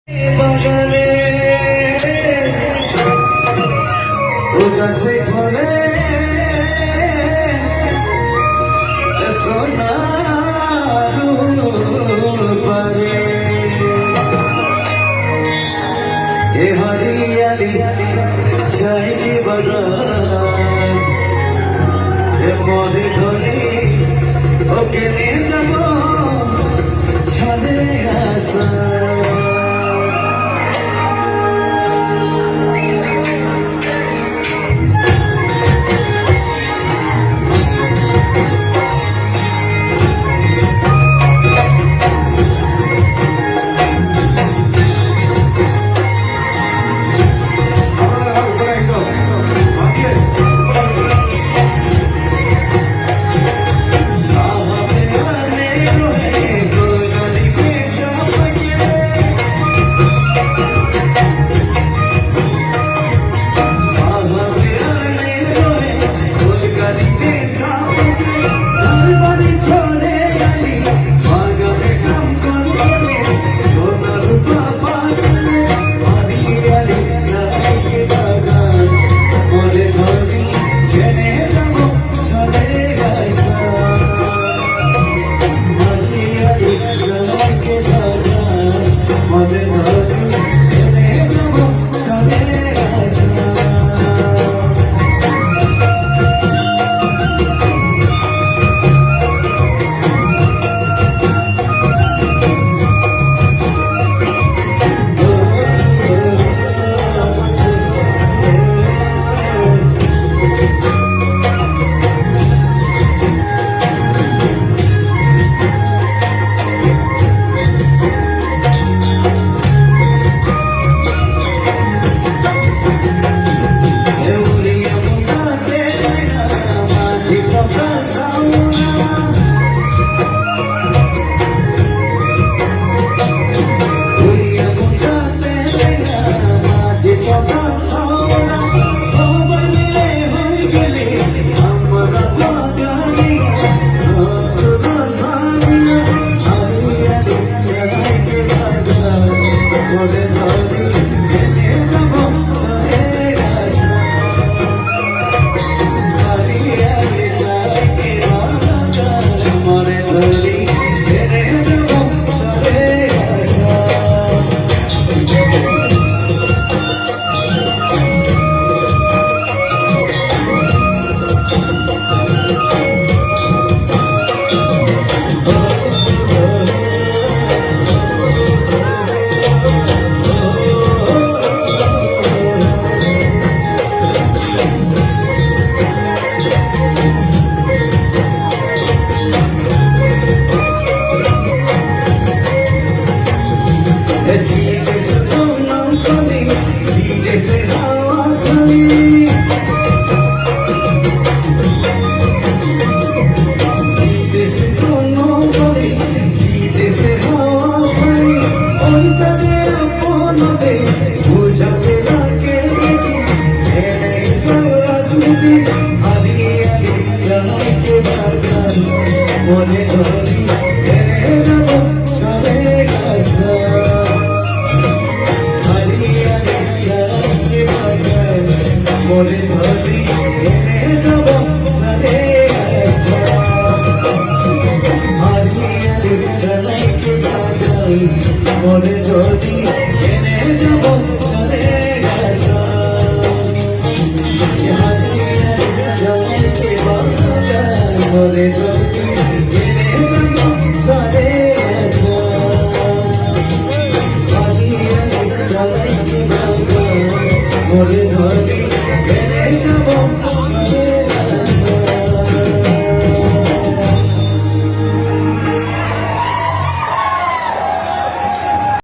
বাগানে ও গাছে ফলে সোনারু পারে এ হরিয়ালি চাইলি বাগান এ মনে ধরে ওকে নিয়ে যাব ছাদে আসা মনে ধরি সবে গাছা হরিয়ালি চাইলি বাগান মনে ধরি যাব সবে গাছা হরিয়ালি চাইলি বাগান মনে ধরি যাব সবে গাছা হরিয়ালি চাইলি বাগান মনে ধরি মনে ধরে